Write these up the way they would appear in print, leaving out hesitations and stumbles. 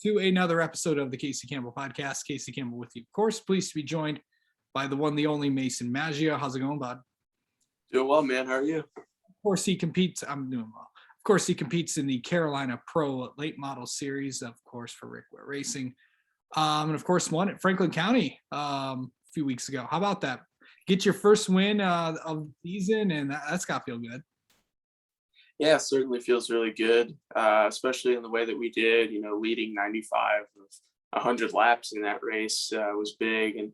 to another episode of the Casey Campbell Podcast. Casey Campbell with you. Of course, pleased to be joined by the one, the only Mason Maggio. How's it going, bud? Doing well, man. How are you? Of course, he competes. I'm doing well. Of course, he competes in the Carolina Pro Late Model Series, of course, for Rick Ware Racing. And of course, won at Franklin County a few weeks ago. How about that? Get your first win of the season, and that's got to feel good. Yeah, certainly feels really good, especially in the way that we did. Leading 95 of 100 laps in that race was big, and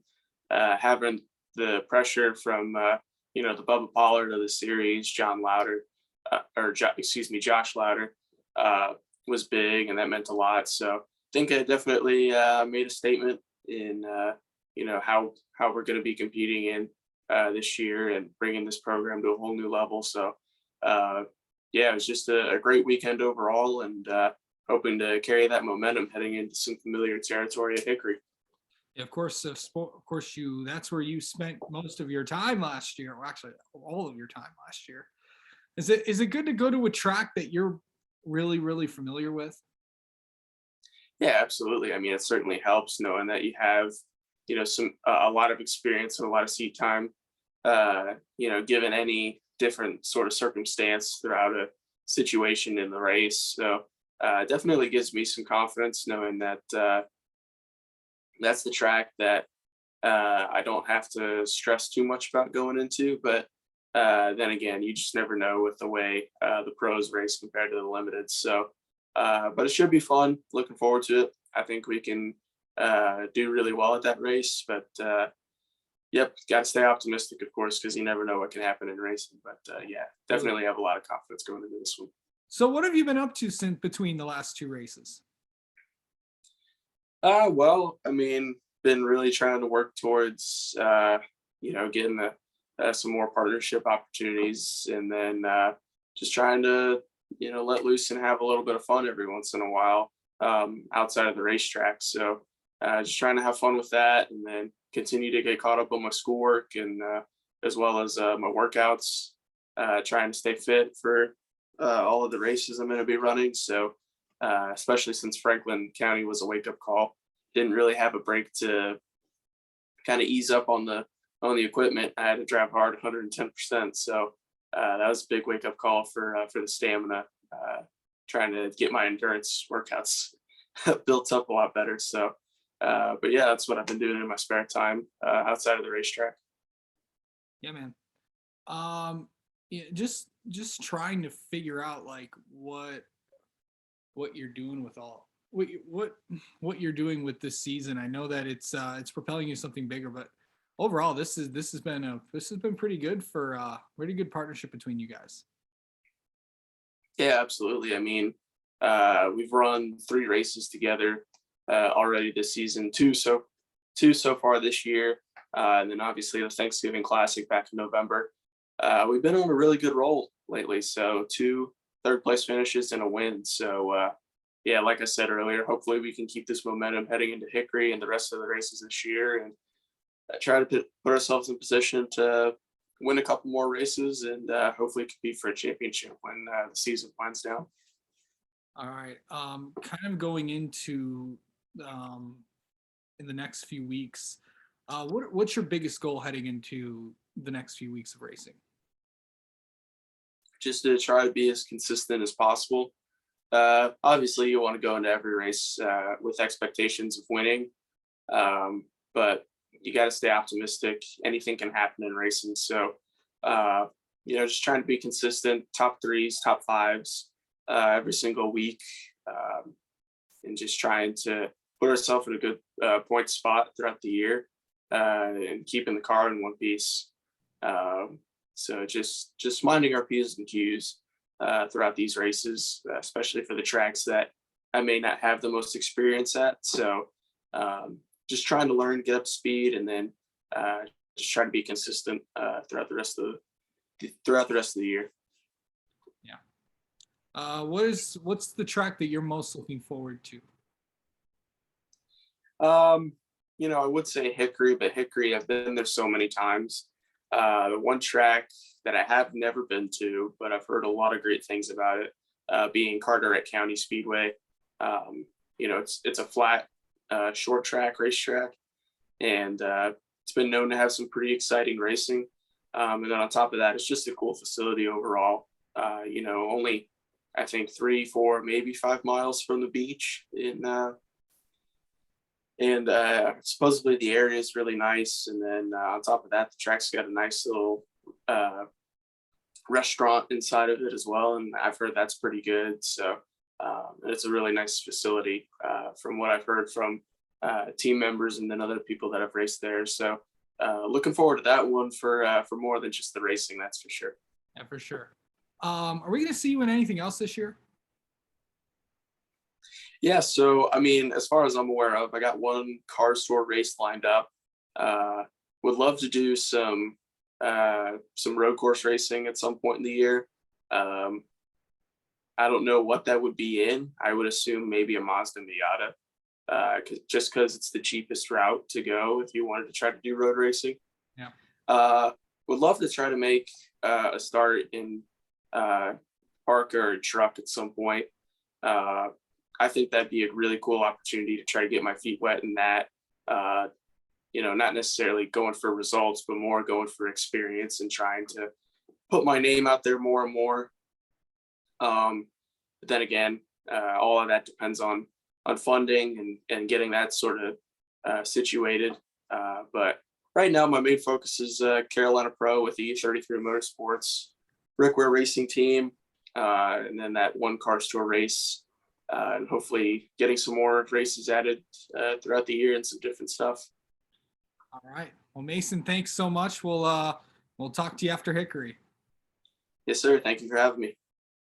having the pressure from the Bubba Pollard of the series, Josh Lauder, was big, and that meant a lot. So I think I definitely made a statement in how we're going to be competing in this year and bringing this program to a whole new level. So it was just a great weekend overall, and hoping to carry that momentum heading into some familiar territory at Hickory. Yeah, of course, that's where you spent most of your time last year, or actually all of your time last year. Is it good to go to a track that you're really, really familiar with? Yeah, absolutely. I mean, it certainly helps knowing that you have, a lot of experience and a lot of seat time, given any different sort of circumstance throughout a situation in the race. So definitely gives me some confidence knowing that that's the track that I don't have to stress too much about going into. But then again, you just never know with the way the pros race compared to the limited. So, but it should be fun. Looking forward to it. I think we can do really well at that race. But got to stay optimistic, of course, because you never know what can happen in racing. But definitely have a lot of confidence going into this one. So what have you been up to since between the last two races? Been really trying to work towards, getting some more partnership opportunities, and then just trying to, let loose and have a little bit of fun every once in a while outside of the racetrack. So just trying to have fun with that, and then continue to get caught up on my schoolwork and as well as my workouts, trying to stay fit for all of the races I'm going to be running. So especially since Franklin County was a wake-up call, didn't really have a break to kind of ease up on the equipment. I had to drive hard 110%. So that was a big wake-up call for the stamina, trying to get my endurance workouts built up a lot better. So that's what I've been doing in my spare time outside of the racetrack. Yeah, man. Just trying to figure out like what you're doing with what you're doing with this season. I know that it's propelling you something bigger, but overall, this has been pretty good for pretty good partnership between you guys. Yeah, absolutely. I mean, we've run 3 races together already this season, two so far this year, and then obviously the Thanksgiving Classic back in November. We've been on a really good roll lately, so 2 third-place finishes and a win. So like I said earlier, hopefully we can keep this momentum heading into Hickory and the rest of the races this year, and try to put ourselves in position to win a couple more races, and hopefully compete for a championship when the season winds down. All right. Kind of going into in the next few weeks, what's your biggest goal heading into the next few weeks of racing? Just to try to be as consistent as possible. Obviously, you want to go into every race with expectations of winning, but you got to stay optimistic. Anything can happen in racing. So, just trying to be consistent, top 3s, top 5s every single week, and just trying to put ourselves in a good point spot throughout the year, and keeping the car in one piece. So just minding our P's and Q's throughout these races, especially for the tracks that I may not have the most experience at. So just trying to learn, get up to speed, and then just try to be consistent throughout the rest of the year. Yeah. What's the track that you're most looking forward to? I would say Hickory, but Hickory, I've been there so many times. The one track that I have never been to, but I've heard a lot of great things about it, being Carteret County Speedway. it's a flat, short track racetrack, and it's been known to have some pretty exciting racing. And then on top of that, it's just a cool facility overall. Only I think 3, 4, maybe 5 miles from the beach and supposedly the area is really nice. And then on top of that, the track's got a nice little uh, restaurant inside of it as well, and I've heard that's pretty good. So it's a really nice facility from what I've heard from team members and then other people that have raced there. So looking forward to that one for more than just the racing, that's for sure. Yeah, for sure. Are we going to see you in anything else this year? Yeah, so I mean, as far as I'm aware of, I got one car store race lined up. Would love to do some road course racing at some point in the year. Um, I don't know what that would be in. I would assume maybe a Mazda Miata, just because it's the cheapest route to go if you wanted to try to do road racing. Yeah. Would love to try to make a start in park or a truck at some point. I think that'd be a really cool opportunity to try to get my feet wet in that. Not necessarily going for results, but more going for experience and trying to put my name out there more and more. But then again, all of that depends on funding and getting that sort of situated. But right now, my main focus is Carolina Pro with the E33 Motorsports Brickware Racing Team, and then that one car store race. And hopefully getting some more races added throughout the year and some different stuff. All right. Well, Mason, thanks so much. We'll talk to you after Hickory. Yes, sir. Thank you for having me.